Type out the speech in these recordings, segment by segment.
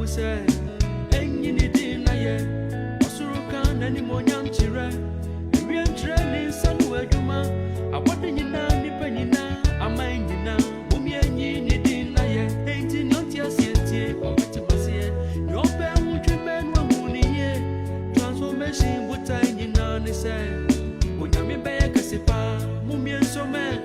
say, and you need in a year. Osurukan and Monyam Chira. We are training somewhere, Juma. I want you now, Nipanina. I mind you now. Mummy and you need in a year. Ain't it not your city or what you must hear? Your parent, man, one money. Transformation, what I need now, they say. When I'm in Bayakasipa, Mummy and so man.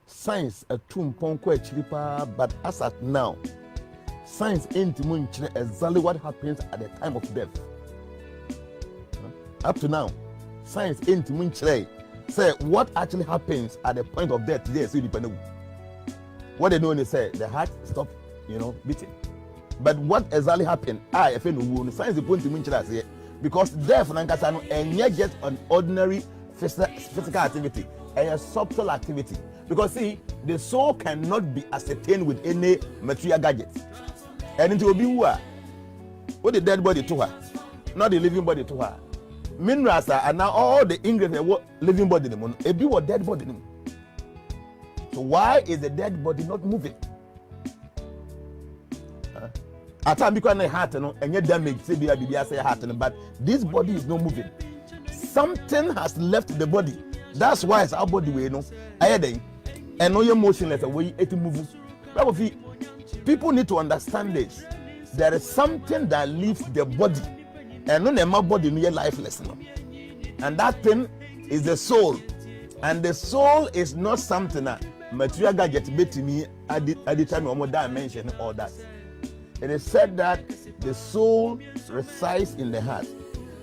Science a tumpon chilipa, but as at now, science ain't exactly what happens at the time of death. Up to now, science ain't say what actually happens at the point of death today. What they know is say the heart stop, beating. But what exactly happened? If science is point to because death and yet just an ordinary physical activity, a subtle activity. Because see, the soul cannot be ascertained with any material gadget. And it will be what the dead body to her, not the living body to her. Minerals are now all the ingredients living body in the moon. A be what dead body. So why is the dead body not moving? At time because the heart and yet damage say say heart, but this body is not moving. Something has left the body. That's why it's our body way, and no emotionless away it moves. People need to understand this. There is something that leaves the body, and no my body near lifeless. And that thing is the soul. And the soul is not something that material gadget bet me at the time of dimension or that. It is said that the soul resides in the heart.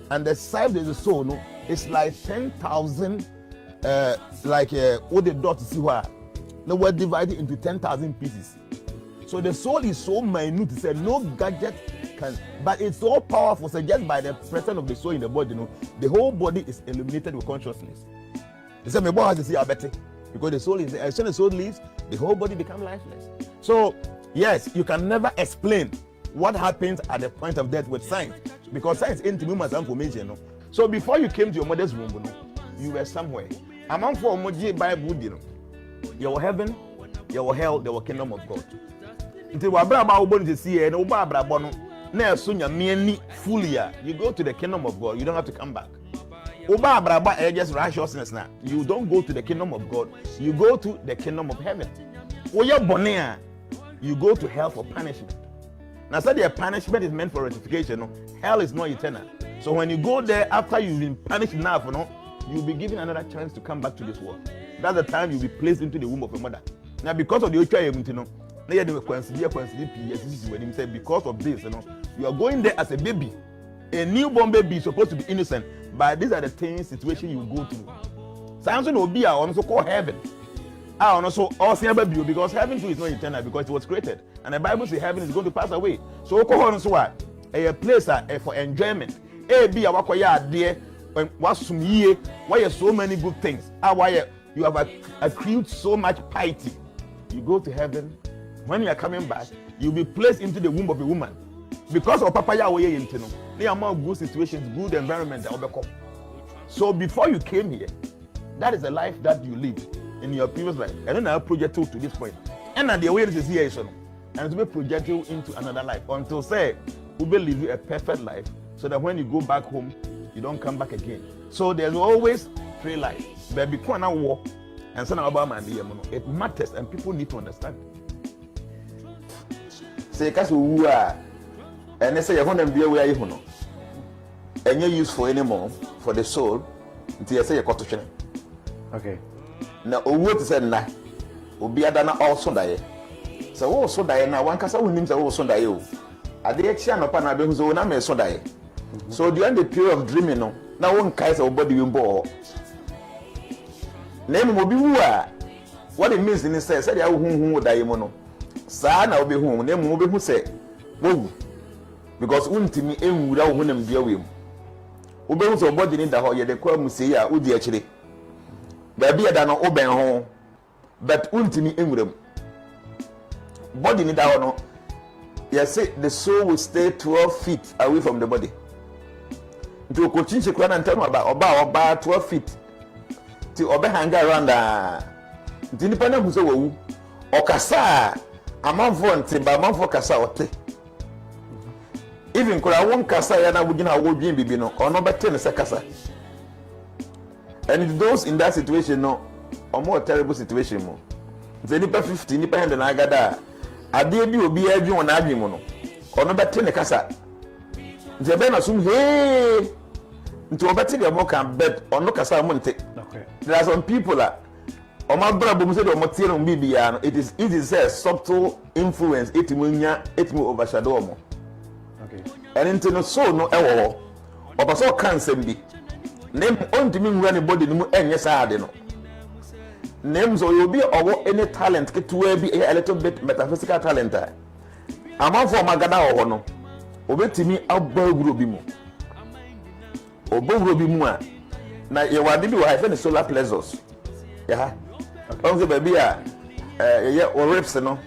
And the size of the soul is like 10,000 what the dot see where now we're divided into 10,000 pieces. So the soul is so minute to say no gadget can, but it's so powerful. So just by the presence of the soul in the body, the whole body is illuminated with consciousness. They say my boy has to see a better because the soul is as soon as the soul leaves, the whole body becomes lifeless. So yes, you can never explain what happens at the point of death with science because science ain't much information. So before you came to your mother's womb, you were somewhere. Among four emoji Bible, your heaven, your hell, the kingdom of God. Until we see and fully, you go to the kingdom of God. You don't have to come back. Just righteousness now. You don't go to the kingdom of God. You go to the kingdom of heaven. You go to hell for punishment. Now, so the punishment is meant for rectification. Hell is not eternal. So when you go there after you've been punished enough, you'll be given another chance to come back to this world. That's the time you'll be placed into the womb of a mother. Now, because of the because of this, you are going there as a baby. A newborn baby is supposed to be innocent, but these are the things, situation you go through. Samson will be our also called heaven. Also, all see because heaven too is not eternal because it was created, and the Bible says heaven is going to pass away. So okɔ so a place for enjoyment. Be a wakoya there when wasum ye why so many good things. Why you have accrued so much piety. You go to heaven. When you are coming back, you'll be placed into the womb of a woman because of Papa Yahweh intino. They are more good situations, good environment that will come. So before you came here, that is the life that you lived in your previous life. And then I project you to this point. And then the awareness is here, and to be projected into another life until say we will live you a perfect life, so that when you go back home, you don't come back again. So there's always three lives. But because now war and son about man, it matters, and people need to understand. Say, because who are and they say you're going to be away, you know, and you're useful anymore for the soul until you say you're caught. Okay. Now, what is it now? Obi adana also die. So also die now. One kasa who names also die. At the action of Pana Benzo, na me so die. So during the period of dreaming, no, now one kaiser body will bore. Name will be what it means in the sense that I who die mono. Sana will be home. Name will be who say, whoa, because ultimately, em without whom them deal with. Ubens or body in the hall, the quam say, Udi actually. Baby, I don't know open home, but ultimately, em body in the hall. Yes, the soul will stay 12 feet away from the body. To continue to cry and tell me about 12 feet. To obey hang around the independent who say, or Kasa, a month for until by month for Kasa or te. Even could I want Kasa and I would get a wood bibino or no better than Kasa. And those in that situation, no, or more terrible situation, more. The Nipa 50, independent and I got that. Ade bi obi adwi won adwi mu no ono bete ne kasa nti be na sum hey nti obete de mo kan bet ono kasa mo nte. Okay, there are some people that o ma bra bom say de mo tie no bibia no it is a subtle influence it mu overshadow mo. Okay, and nti no so no ewo o ba so kan sem bi nem ontimi nwura ne body no mu enye saade no. Names or you'll be or any talent get to be a little bit metaphysical talent. I'm on for Magada or no. Obey to me out Bogubimu. Or Bogubimu. Now you want to be having solar pleasures. Yeah. Okay. Baby, or rips, no.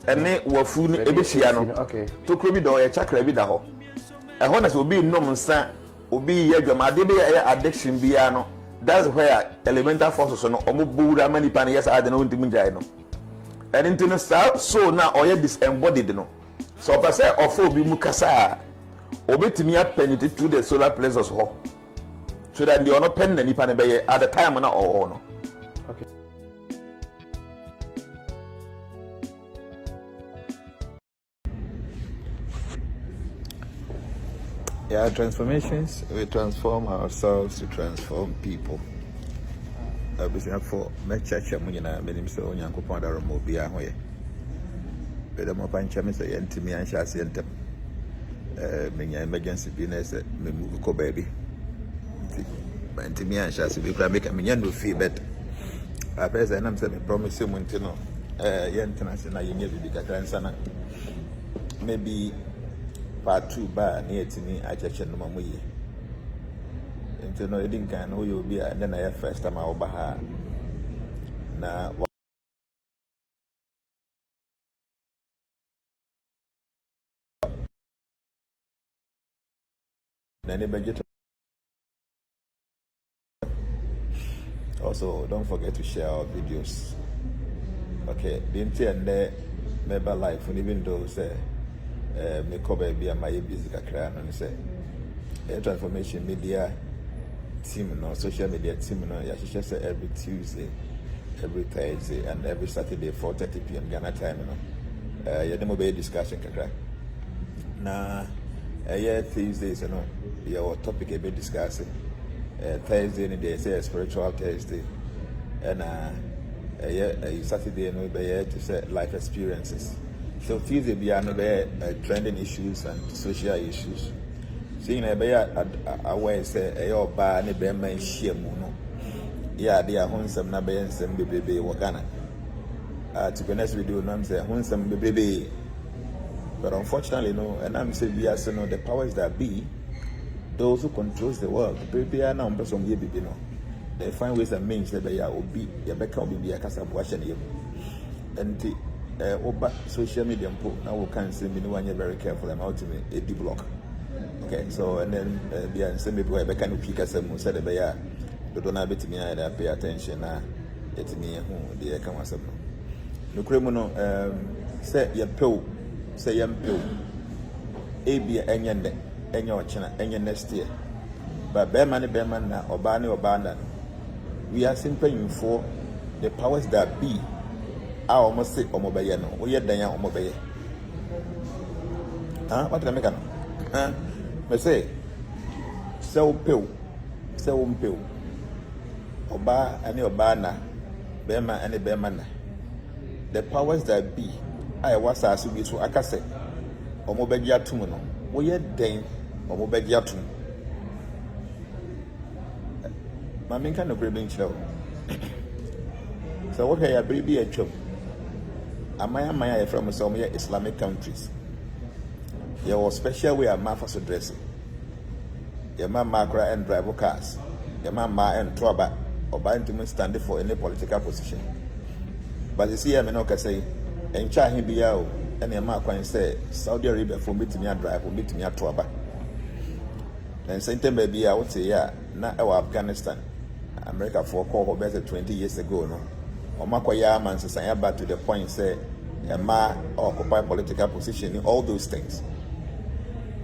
And they were food a bit. Okay. To Kribby or a chakra bidaho. And honest will be no son, will be your addiction piano. That's where elemental forces no omo buura many pan yes I don't know ntimi jai no and into no so now or disembodied no so per se of obi mu kasa obetimi penetrate through the solar plexus ho so that the ono pen na nipa ne be at the time na or no. Okay. Yeah, transformations. We transform ourselves to transform people. Obviously, for my church, I'm going to be so young. I'm going to be a way. But I'm going to say, "Enti me ansha sientem." Me emergency business. Me move ko baby. Enti me ansha si. We can make me no fee, but I press and I'm saying, promise you, Montino. International, you need to be a maybe. Part 2 bar near to me, I just no more. Until no, I didn't can who you'll be, and then I have first time I'll buy now. Then budget. Also, don't forget to share our videos. Okay, the intent there, member life, and even though say. Me cover be my busy kakra no say transformation media team no social media team no ya say every Tuesday, every Thursday and every Saturday 4:30 p.m. Ghana time no ya demo be discussion kakra na Tuesdays no your topic be discussing Thursday ni dey say spiritual Thursday and Saturday no be to say life experiences. So Tuesday be another trending issues and social issues. Seeing a bear away say a bar and a bear man share mono. Yeah, they are home some nabe and some baby Wagana. to be honest with you, I'm saying when some baby, but unfortunately, no, and I'm saying we are saying the powers that be, those who controls the world, baby, are now person we baby no. They find ways and means that they are obi, ya beka obi be a casa washing you, and over social media now we can say me one very careful and ultimately a D block. Okay, so and then be and send me where beka no pick as a said they are the don't have it me I pay attention na it me who the come was no criminal say your pill say yam pill ebi enyende enya ochina enya next year but be man na obani obanda we are simply for the powers that be I almost say omobeye no we dan ya omobeye what can I make me say so pill oba ani obana bema ani bema na the powers that be I was asu bi so aka say omobeji atum no wo ye den omobeji atum ma men kan no brebe nchiro so what ya brebe atwam amaya from some Islamic countries there was special way of for so dressing your man macra and drive cars your man and trouble or buying to stand for any political position. But you see, I mean, okay, say, and try him be out, and your man can say, Saudi Arabia for me to me a drive, for me to me a trouble. Then same time, maybe I would say, yeah, not our Afghanistan, America for call better 20 years ago, no. Or Makoya man say, back to the point, say, a man occupy political position in all those things.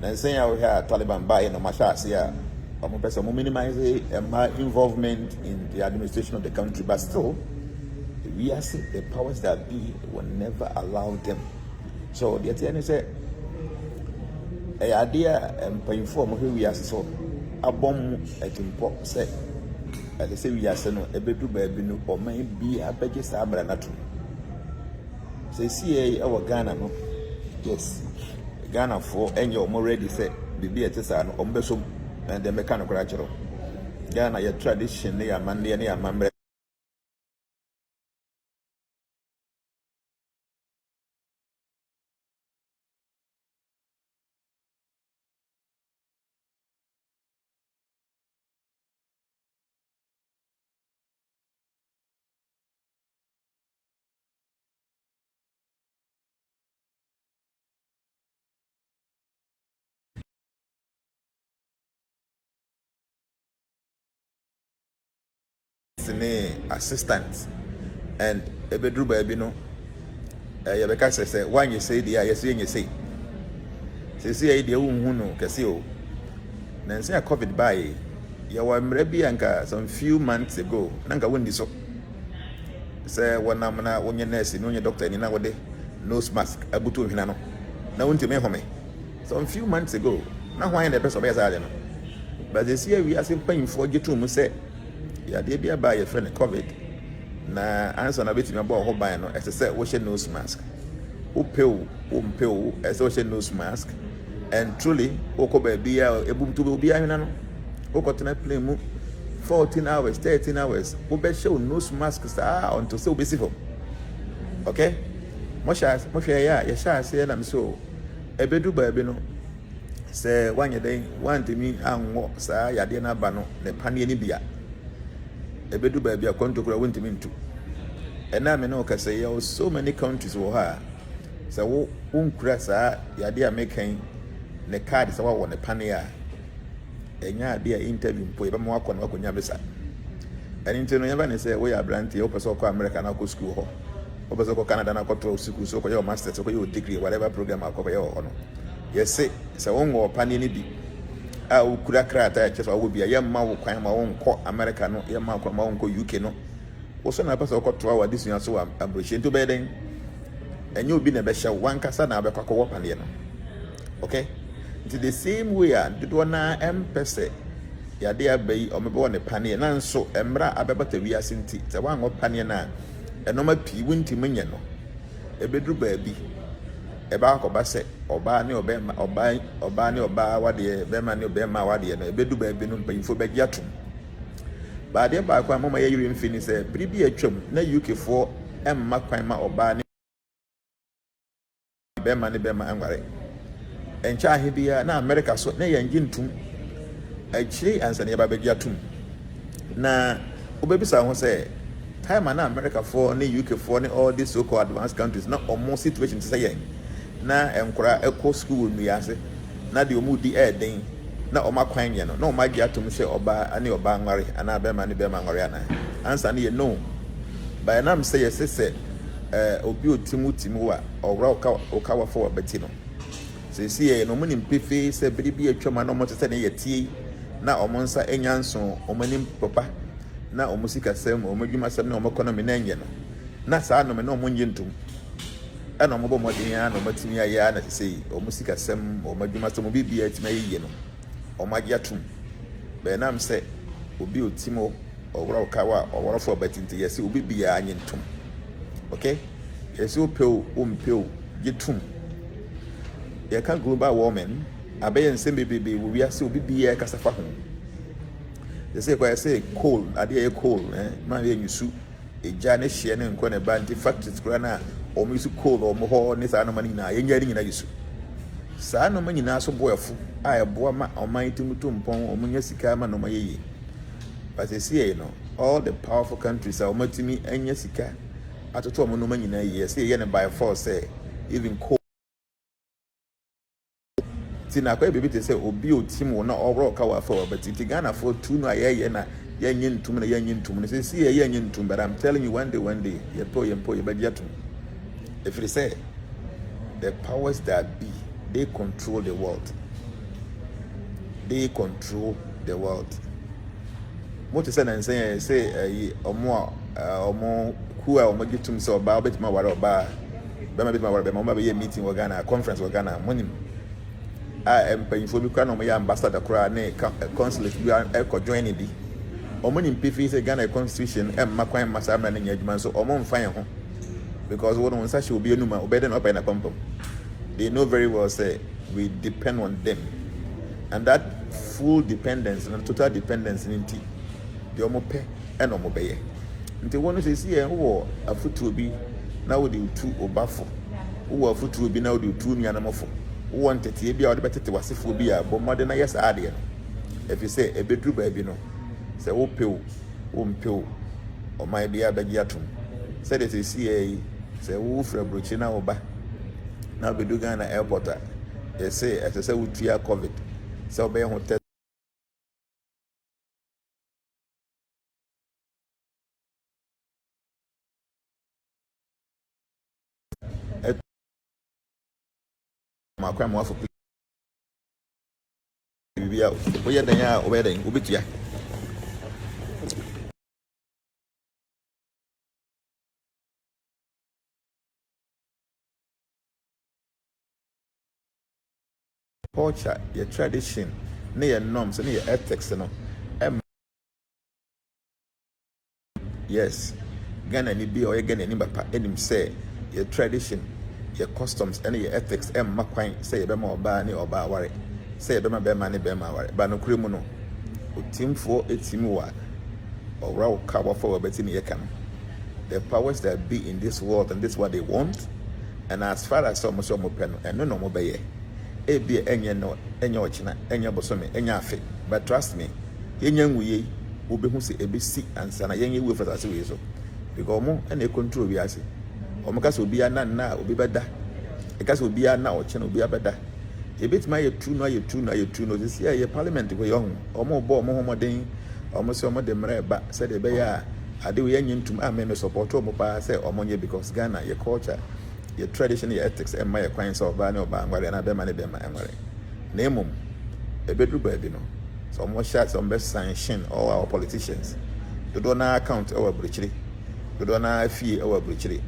Then saying out here, Taliban buy no mashas, yeah. Person minimize my involvement in the administration of the country, but still, we are seeing the powers that be will never allow them. So the attorney said, "A idea and inform who we are so a bomb at import say, as they say we are saying a baby baby or maybe a better sabra natural." Say, see our Ghana, no, yes, Ghana for and you're more ready say, be at this and ombeso. And the mechanical natural. Ghana, your tradition, near Monday, near Mamre. Assistant and a bedroom baby no Yabeka say when you say the yes you say the no casio then say a COVID by you were maybe anka some few months ago nanka when this say when I'm na when your nurse no your doctor ni na wode nose mask abutu hina no na wonti me home some few months ago na why the person be say no but this year we are simply for you to say yeah, they be by a friend COVID. Na answer na bit me about whole buy no. As I said, wash nose mask. Who pill, as wash nose mask. And truly, oko baby able to be no. Oko tonight play 14 hours, 13 hours. Who be show nose masks until so busy for. Okay? Mosha ya sha say am so. Ebedu baby no. Say one ye day, one to me and sa ya de na ba no, ne pani ni bia. Ebedu baby a control went into. And now I know because there are so many countries who are so uncrasa yadia making the card is our one the pania. And ya dear interview for a more con Wakunyabesa. And into never say we are brandy, Opasoko American Alco School, Opasoko Canada Alco School, so your master, so your degree, whatever program I'll cover your honor. Yes, say, so one more panini be. I could have cried, just I would be a young man who came my own court America, no, young man, my own UK, no. Also, I pass a court to our this year, so I'm appreciating to bedding. And you've been a better one casa now, back up and okay? It's the same way, did one empese, ya dear bay or maybe one a panny and so Emra Ababa we are sinti, the one of Paniana, and no my pea winty miniano, a bedroom baby. Eba ko ba se oba ni obema oba ni oba wade bema ni obema wade no ebedu ba bi no mpanyfo ba giatum ba de ba kwa mama ye yiri mfini se bribi atwam na UK for emma kwan ma oba ne bema ne bema anware encha ahebia na America so na yanje ntum achiri ansa ne ba begya tum na obebisa ho say time na America for ne UK for ne all these so called advanced countries na omo situation say yen na enkora eco school nu yase na de omu di eden na oma kwan ye no na oma gya tum say oba ane oba anware ana bema ne bema anware ana ansa ne ye no by nam say yes say obi otimu wa owra okawa for beti no se sie no munim pefe se biribi atwama no mo se ne yetie na omonsa enyanso omanim papa na omusika sem omadwuma sem na omokonomi na enye no na saa no me no omonye ntum ana omobo modin ya na omatimi ya na sei omusika sem omadwuma sem obibi atima yiye no omagye atum be nam se obi otimo owra okawa owra for beti nti yesi obibi ya anye ntum. Okay, yes, you pay, get tum. You can't global warming. I bet and say baby, we are still be a casafa home. They say, I say coal, I dear coal, my you soup, a Janet Shannon and Corner Bandy factories, grana, or music coal or more, this anomalina, and getting in a issue. Sano many naso boyful, I a boama or my tum pong or munyasika no my. But they say, all the powerful countries are multi and yasika. Atoto mo no manyina ye say ye ne by force say even cold tina kwa baby te say obi otim na owro ka wa for but it Ghana for two no ye na ye ntum na ye ntum no say see ye ntum but I'm telling you one day ye po ye bagiatum. If you say the powers that be, they control the world. They control the world. What is and say omo who are making so about bit my water bar, Bama meeting or Ghana, conference or Ghana, money. I am paying for me, my ambassador, consulate, we are echo joining the Omonin Piffy, a Ghana constitution, and Maquine Massaman and Yajman, so Omon fire home. Because one on such will be a numa, or better up in a pump. They know very well, say, we depend on them. And that full dependence and total dependence in tea, the Omope and Omobeye. Nti wonu se si en wo afutuo bi na wo de utu obafo wo afutuo bi na wo de utu nuanamofo wo ntete bi a wo de betete wasefo bi a bo mode na yes ade no efi se ebedru ba bi no se wo pew wo mpew o mai bia bagi atom se de se si e se wo fra brochi na wo ba na bedu Ghana airport a se wo tua covid se wo be ho test makwa mo afọ bibia o ye dan ya o be dan obetua culture, your tradition, your norms, and your ethics, yes, Ghana ni be or Ghana ni bapa enim say your tradition, your customs, and your ethics. Makwan say you be more ba ni oba ware. Say you be ma be ma ni be ma ware. Ba no kure mu no. O team for a team wa. Or raw cover for a betting ye can. The powers that be in this world, and this is what they want. And as far as some pen and no more be e be enye no enye ochina enye bosome enye afe, but trust me yenye nwuye obehu se ebesi ansa na yenye we for ase we so because mo na control we ase omo ka se obi ana na obi beda e ka se obi ana ochina obi abeda e betima ye true no this year ye parliament we young omo bo omo homoden omo se omo de mra ba se de be ya ade we yenye ntum ameme support omo pa se omo nye because Ghana your culture, your tradition, your ethics, and my acquaintance of Bani or Bangwari and Abemani Bema Emery. Name a bedroom baby, no. So more shots on best sanction all our politicians. The donor account our breachery. The donor fee our breachery.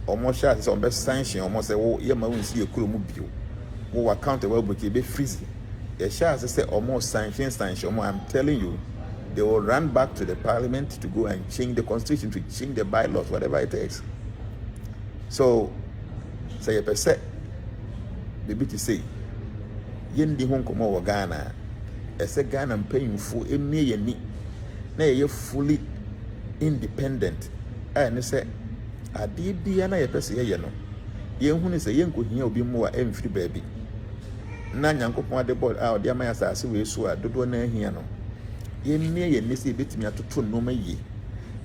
Or more shots on best sanction, almost say, oh, you might see a cool mobile. Who account our breachery be freezing. The shots say almost sanction. I'm telling you, they will run back to the parliament to go and change the constitution, to change the bylaws, whatever it takes. So, say a percent, baby to say, Yendi Hong Kong or Ghana, as a Ghana paying for a million, nay, you're fully independent. And say, ade bia na yɛpɛ sɛ yɛyɛ no yɛnhu ne sɛ yɛnkohia obi mu a ɛmfiri baabi na nyankopɔn ade bɔ a ɔde ama yɛ asase wei so a dodoɔ na ahia no yɛmmie yɛn ne sɛ yɛbɛtumi atoto nnoma yie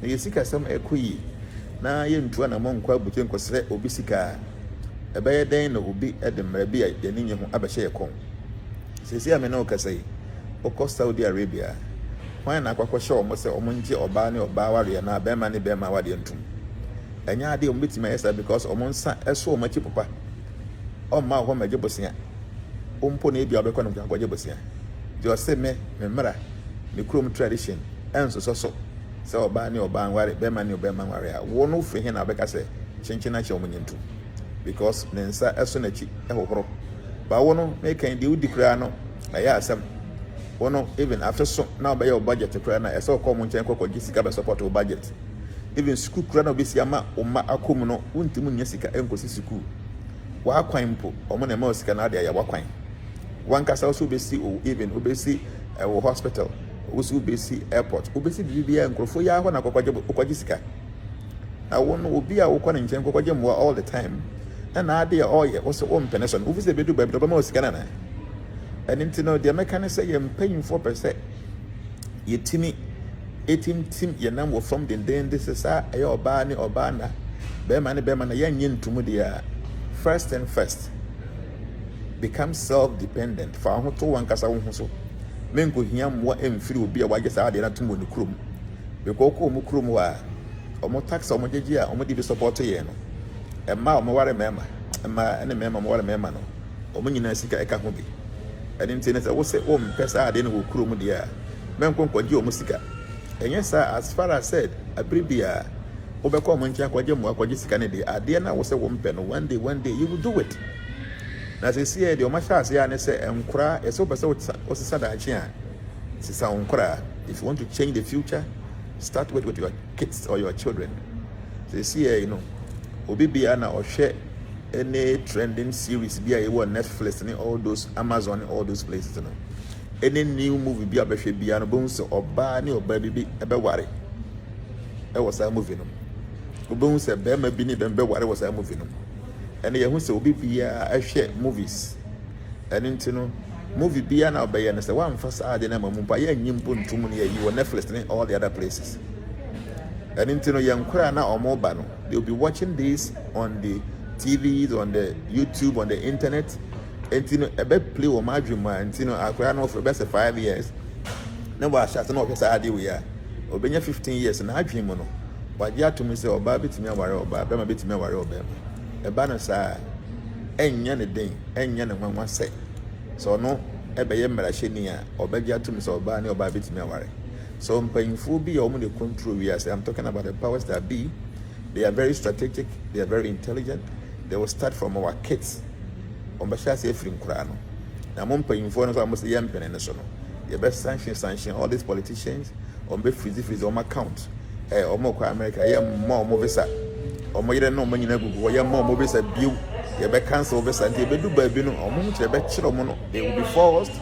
na yɛsikasɛm ɛkɔ yie na yɛntu anammɔ nkɔ abotire nkɔsrɛ obi sika a ɛbɛyɛ dɛn na obi de mmara bi a yɛne nyɛ ho abɛhyɛ yɛ kɔn sɛsi a me ne wokasa yi wokɔ Saudi Arabia hwan na akɔkɔhyɛ ɔmo sɛ ɔmo ngye ɔbaa ne ɔbaa wareɛ na bɛrima ne bɛrima wareɛ ntom ɛnyɛ ade ɔmo bɛtumi ayɛ saa because ɔmo nsa ɛso ɔmo akyi papa ɔmma hɔ magye bosea ɔmpo na ebi a ɔbɛkɔ no nkɔgye bosea deɛ ɔsɛ me mmara me kurom tradition ɛnsoso so sɛ ɔbaa ne ɔbaa ware bɛrima ne bɛrima ware a wɔn no firi he na ɔbɛka sɛ kyenkyen akyɛ ɔmo nyɛ ntom because ne nsa ɛso n'akyi ɛhohoro baawo no mekan deɛ wodi koraa no ɛyɛ asɛm wɔn even after so na ɔbɛyɛ o budget koraa na ɛsɛ ɔkɔ ɔmo nkyɛn kɔkɔgye sika bɛ support o budget even school koraa na obesi ama ɔma akɔm no wontumi nyɛ sika ɛnkosi school wakwan mpo ɔmo na ɛma o sika na ade ayɛ wakwan wankasa also obesi o even obesi ɛwɔ hospital also obesi airport obesi biribiara nkorɔfo yɛ ahɔ na kɔkɔgye sika na wɔn obi a wokɔ ne nkyɛn kɔkɔgye mmoa all the time na ade a ɔyɛ wɔsɛ ɔmpɛ ne so no wofi sɛ bɛdu baabi ɔbɛma o sika nana ɛne nti no deɛ mɛka ne sɛ yɛ mpanyinfoɔ pɛ sɛ yɛtumi ɛtimtim yɛnam wɔ fam dendenden sɛ saa ɛyɛ ɔbaa ne ɔbaa na bɛrima ne bɛrima na yɛnyɛ ntom deɛ a first and first become self-dependent fa ho to wankasa wo ho so menkohia mmoa ɛmfiri obi a wagye saa adeɛ no atom wɔ ne kurom bɛkɔ kɔ ɔmo kurom hɔ a ɔmo tax ɔmo gyegye a ɔmo de bi support yɛn no ɛma ɔmo ware mɛma ɛma ɛne mɛma ɔmo ware mɛma no ɔmo nyinaa sika ɛka ho bi ɛne nti ne sɛ wo sɛ ɔmpɛ saa adeɛ no wɔ kurom deɛ a mɛnkɔ nkɔgye ɔmo sika ɛnyɛ saa as far as said abere bia wobɛkɔ ɔmo nkyɛn akɔgye mmoa akɔgye sika ne deɛ adeɛ no a wo sɛ wɔmpɛ no one day you will do it na sɛ sie deɛ ɔma hyɛ ase a ne sɛ nkora ɛsɛ wopɛ sɛ wosesa daakye a sisa wo nkora if you want to change the future start with your kids or your children sɛ sie obi bia na ɔhwɛ any trending series bi a ɛwɔ Netflix ne all those Amazon all those places no any new movie bi a bɛhwɛ bia no bohu sɛ ɔbaa ne ɔbaa bi ɛbɛware ɛwɔ saa movie no bohu sɛ bɛrima bi ne bɛware wɔ saa movie no ɛne yɛhu sɛ obi bia ɛhwɛ movies ɛne nti no movie bia na ɔbɛyɛ no sɛ wamfa saa ade no ama mu mpa yɛnyi mpo ntom no yɛyi wɔ Netflix ne all the other places ɛne nti no yɛnkora na ɔmo ba no they will be watching this on the TVs, on the YouTube, on the internet. And you know, a bit play with my dream, and you know, I know for the best of 5 years. No, I shall not say idea we are. Or 15 years, and I dream no. But ya to me say, oh, baby, to me, I worry about, Bama bit me, worry about. A banner say, and yan a day, and yan and one say. So no, a bayam Marashenia, or Begia to me, so Barney or baby to me, worry. So I'm paying full be only the control. We are saying, I'm talking about the powers that be. They are very strategic, they are very intelligent. They will start from our kids. On Bashasi Efrim Kurano. Now, Mumpa informs almost the Yampen and so on. The best sanction, all these politicians, on be freeze on my account. Or more America, I am more Movisa. Or more than no money, or you more Movisa view. You be cancel over Santi, be do baby, or moment, they will be forced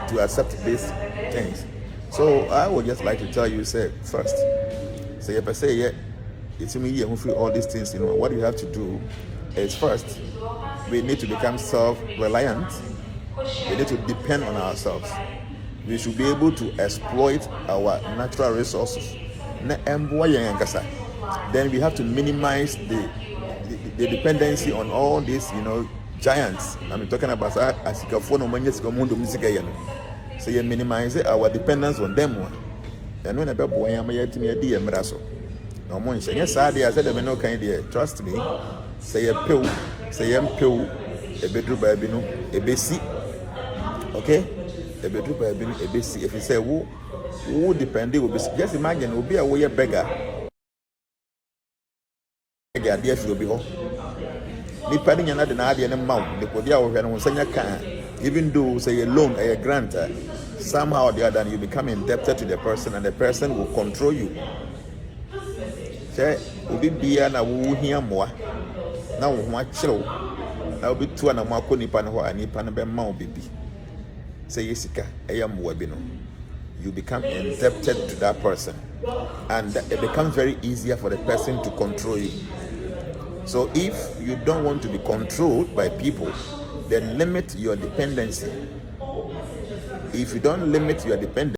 to accept these things. So, I would just like to tell you, say, first, say, if I say, yeah, it's me, you feel all these things, what you have to do is first, we need to become self-reliant. We need to depend on ourselves. We should be able to exploit our natural resources. Then we have to minimize the dependency on all these, giants. I'm talking about so you minimize our dependence on them. And when a boy am yet me a dear Meraso. No more, yes, I said, no kind, trust me. Say a pill, say a pill, a bedroom baby, a basic. Okay? A bedroom baby, a basic. If you say, who depend, will be just imagine, will be a way a beggar. Beggar, dear, you'll be home. Depending on another idea and mount, the Podia will send your car. Even though, say, a loan, a grant, somehow or the other, you become indebted to the person, and the person will control you. Say, will be a woo here more. Now, what chill? Now be 2 and a more nipan ho and nipan be baby. Say Jessica, I am webino. You become indebted to that person, and it becomes very easier for the person to control you. So if you don't want to be controlled by people, then limit your dependency. If you don't limit your dependency,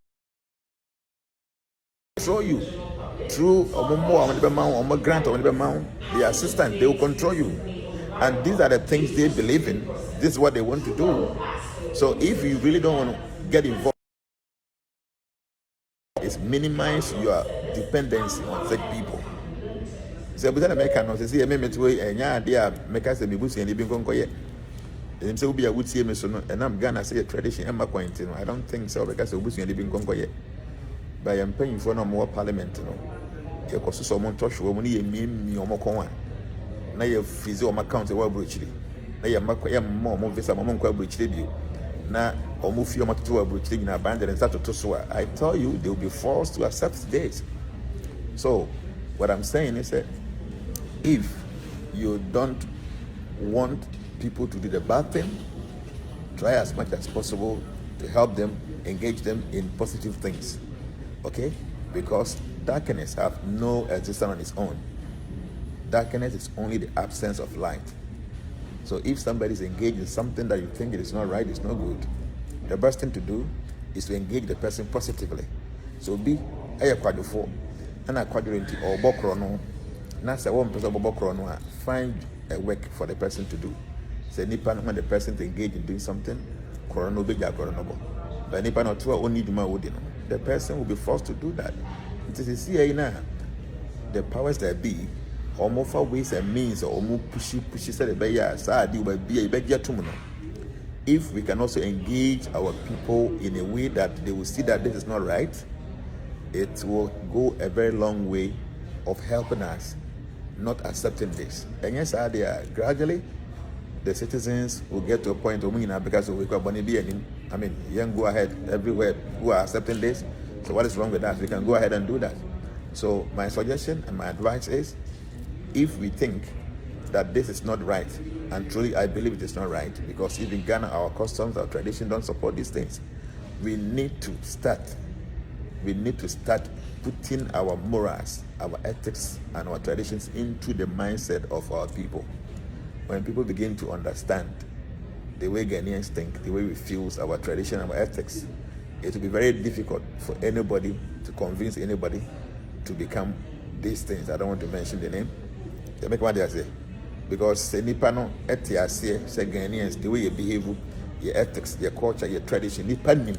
control you through grant the assistant, they will control you. And these are the things they believe in. This is what they want to do. So if you really don't want to get involved, is minimize your dependency on such people. So we American no say me metwe enya ade a meka say me busu ene bi nkonkoye. Dem say obi a wutie me so no enam Ghana say tradition emma point no. I don't think so because obusu ene bi nkonkoye. By mpanyimfo no mo parliament no. Ye koso so mo ntosho mo ne ye miemi omo kon a. Na ye fizi omo account e wa brochiri. Na ye makwa mo visa mo nkwa brochiri bio. Na omo fi omo toto wa brochiri na band and start to so I tell you they will be forced to accept this. So what I'm saying is that if you don't want people to do the bad thing, try as much as possible to help them, engage them in positive things. Okay? Because darkness have no existence on its own. Darkness is only the absence of light. So if somebody is engaged in something that you think it is not right, it's not good, the best thing to do is to engage the person positively. So be a quadrifo and a quadrante or bokrono. That's a one person bokrono. Find a work for the person to do. Say nipa when the person is engaged in doing something, korono be koronobo. But nipa not two only do my woodin. The person will be forced to do that. It is here now. The powers that be, or more for ways and means, or more pushy said the bear, sad, you will be a better tomorrow. If we can also engage our people in a way that they will see that this is not right, it will go a very long way of helping us not accepting this. And yes, gradually the citizens will get to a point because we I mean, young go ahead everywhere who are accepting this. So what is wrong with that? We can go ahead and do that. So my suggestion and my advice is, if we think that this is not right, and truly I believe it is not right, because even Ghana, our customs, our tradition don't support these things, we need to start putting our morals, our ethics, and our traditions into the mindset of our people. When people begin to understand the way Ghanaians think, the way we feel, our tradition, our ethics, it will be very difficult for anybody to convince anybody to become these things. I don't want to mention the name. They make what they say. Because nipa no etiase say Ghanaians, the way you behave, your ethics, your culture, your tradition, nipa nim.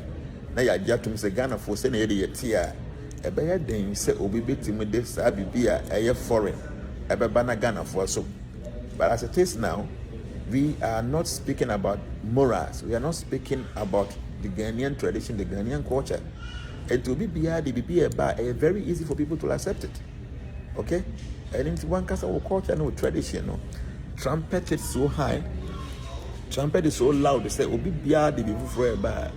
Na ya jatum say Ghana for say na ye tia. Ebe ya den say obi betimu de sa bibia eye foreign. Ebe ba na Ghana for so. But as it is now, we are not speaking about morals. We are not speaking about the Ghanaian tradition, the Ghanaian culture. And to be very easy for people to accept it. Okay? And in one case of culture and tradition, no, trumpet is so high, trumpet is so loud, they say, Obi Bia de Bibu for a bar.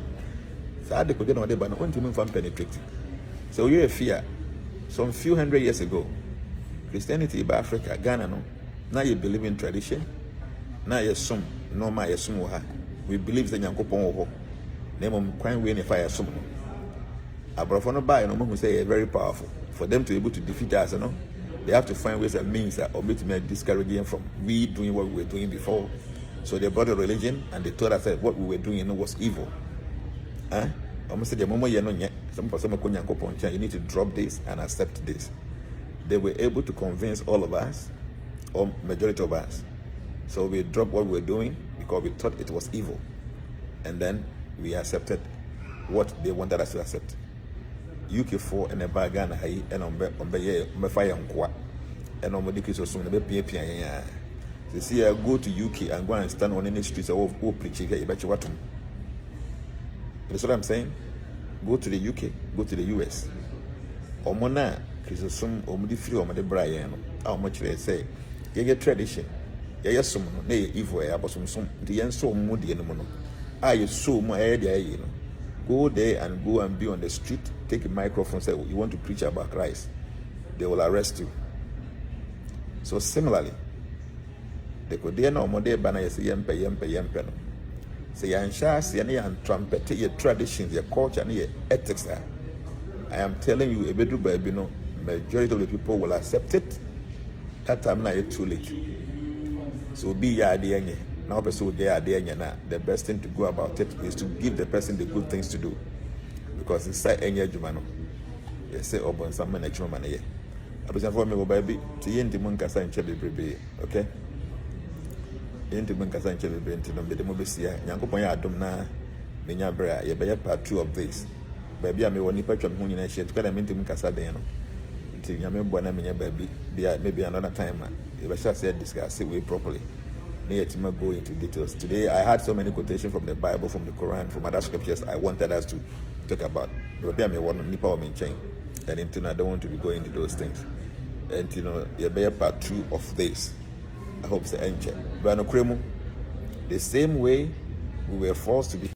So I could know but not to from penetrating. So you're a fear. Some few hundred years ago, Christianity by Africa, Ghana, no. Now you believe in tradition. Now you assume no my assume we believe that Yankopon name of crime we if I assume. Abrofono by no who say very powerful. For them to be able to defeat us, you know, they have to find ways and means that omit me discourage them from we doing what we were doing before. So they brought a religion and they told us that what we were doing was evil. Almost said the moment you know some person you need to drop this and accept this. They were able to convince all of us, or majority of us. So we dropped what we were doing because we thought it was evil. And then we accepted what they wanted us to accept. UK4 and a bagana high and on fire on qua and on the case of soon the PA. They see I go to UK and go and stand on any streets of preaching here. Bet you what? That's what I'm saying. Go to the UK, go to the US. Or Mona, Chrisosum, or Mudifri, or Made Brian. How much they say? You get tradition. Yes, some nay evil, but some the end so moody and mono. I so my idea, you know. Go there and go and be on the street, take a microphone, say you want to preach about Christ. They will arrest you. So similarly, they could there no more banner say yempe. Say and trumpet your traditions, your culture, and your ethics. I am telling you, a bedroom baby, no majority of the people will accept it that time now it's too late. So be your idea. Now person their idea now. The best thing to go about it is to give the person the good things to do. Because inside any jumano, you say open some management money. I was informed me baby to yen the monkasa in Chebe, okay? Yen the monkasa in Chebe, and to the Mobesia, Yankopoya Domna, Minyabra, you better part 2 of this. Baby, I may want to patch on Moon and shit, but I mean to Monkasa Dano. Until you remember when baby, maybe another time, if I shall say discuss it way properly. Near to go into details. Today, I had so many quotations from the Bible, from the Quran, from other scriptures I wanted us to talk about. But I may want to nip out in chain. And until I don't want to be going into those things. And you know, you better part 2 of this. I hope it's the end check. But no cremo, the same way we were forced to be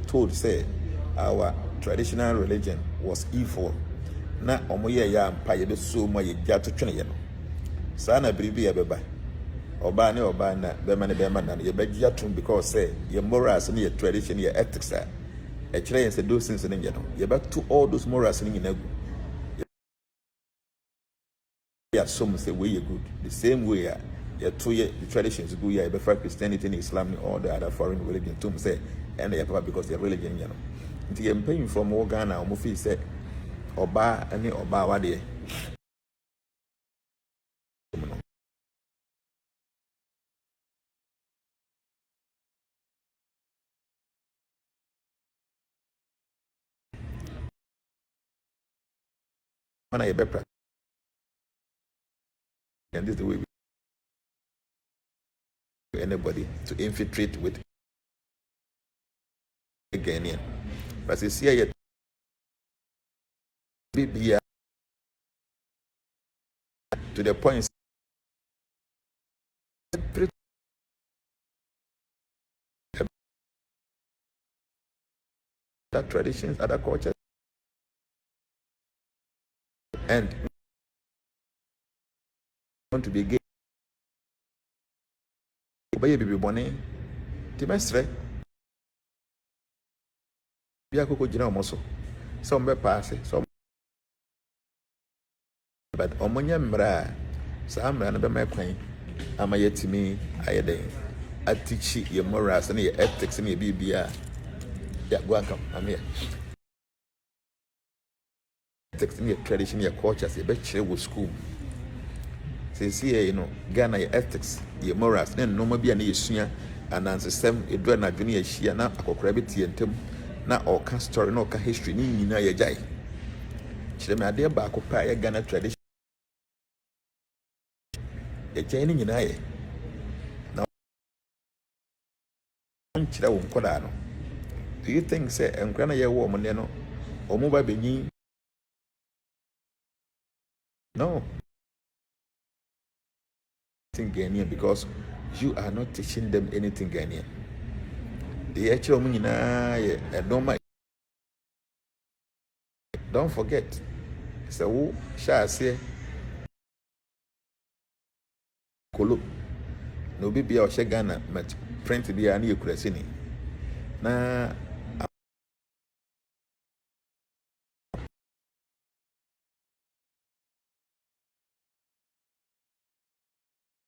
told, say, our traditional religion was evil. Na omoye ya mpa ye be so mo ye gya to twene ye no. Saa na biribi ya beba. Oba ne oba na bema ne bema na ye be gya to because say your morals and your tradition, your ethics are. E kire yen say those things ne ye no. Ye be to all those morals ne nyina gu. Yeah, some say way you good. The same way you to the traditions go yeah, before Christianity and Islam and all the other foreign religion to say and they are because their religion, you know. Until you're paying from more Ghana or Mufi said Oba and Oba Wadi. When I better and this is the way we anybody to infiltrate with a Ghanaian. But you see here to the point other traditions, other cultures, and want to be gay. Baby bonny, Timestre. Be a cocoa general muscle. Some be pass it, some. But Omonia Mra, some ran about my queen. Am I yet to me? I teach you your morals and your ethics and your BBR. Yeah, welcome. I'm here. Ethics and your tradition, your culture, your bachelor with school. See, you know, Ghana, your ethics, your morals, then no more be an issue, and answer some, a drawn a junior sheer, not a crabby and tim, not all can story, no can history, ni na your jay. She may dear back of pie, Ghana tradition. A chaining in aye. Now, do you think, say, and grana your woman, you know, or mobile being? No. Ghanaian because you are not teaching them anything Ghanaian. The actual meaning don't forget. So who shall say Kolo no be or Ghana but print be a new Crescini. Na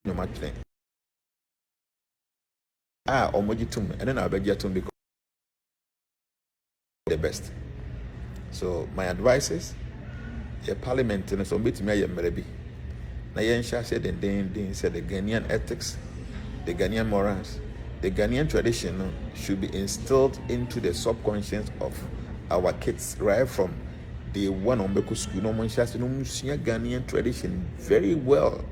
no much thing. Omojitum, and then I'll beg you to become the best. So my advice is your parliament and so bit me maybe. Nayan said the said the Ghanaian ethics, the Ghanaian morals, the Ghanaian tradition should be instilled into the subconscious of our kids right from the one on Beku school. No one shares no Ghanaian tradition very well.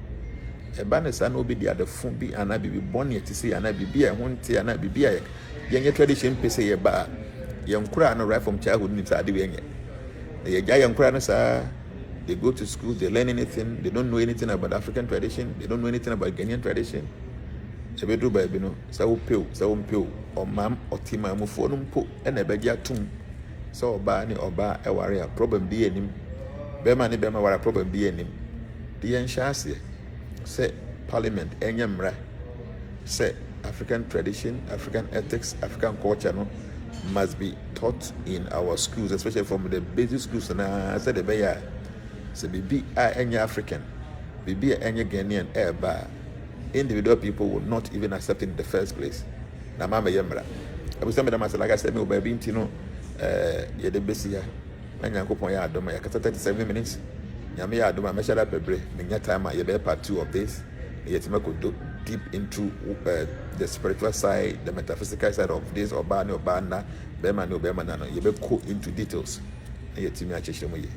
A banner son will be the other phone be and I be born yet to see and I be a one tea and I be a young tradition pay a bar. Young crown right from childhood needs are doing it. The giant crowns are they go to school, they learn anything, they don't know anything about African tradition, they don't know anything about Ghanaian tradition. So we do by so pill, or mam or tima mufonum po and a begia tomb. So bani or bar a warrior problem be in him. Bema ni bema war a problem be in him. The Enshasi. Say parliament enyamra say African tradition, African ethics, African culture must be taught in our schools, especially from the basic schools. And I said the So bibi any African, bibi any Ghanaian eba, individual people would not even accept it in the first place. Na mama yemra. I was telling them, like I said, me baby intino ye de besia. Na nyankopon ya adoma ya kata 37 minutes. Nyame ya adoma me share pebre. Me nya time ye be part 2 of this. Yet me could go deep into the spiritual side, the metaphysical side of this or bana bema na no ye be go into details. Yet me a cheshe mo ye.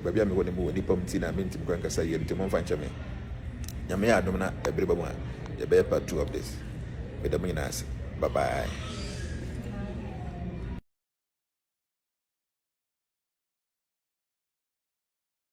Baby am woni mo nipa mti na me ntim kwanka say ye ntim mo fanche me. Nyame ya adoma na ebre ba mo ye be part 2 of this. Me da mo nyina ase. Bye bye.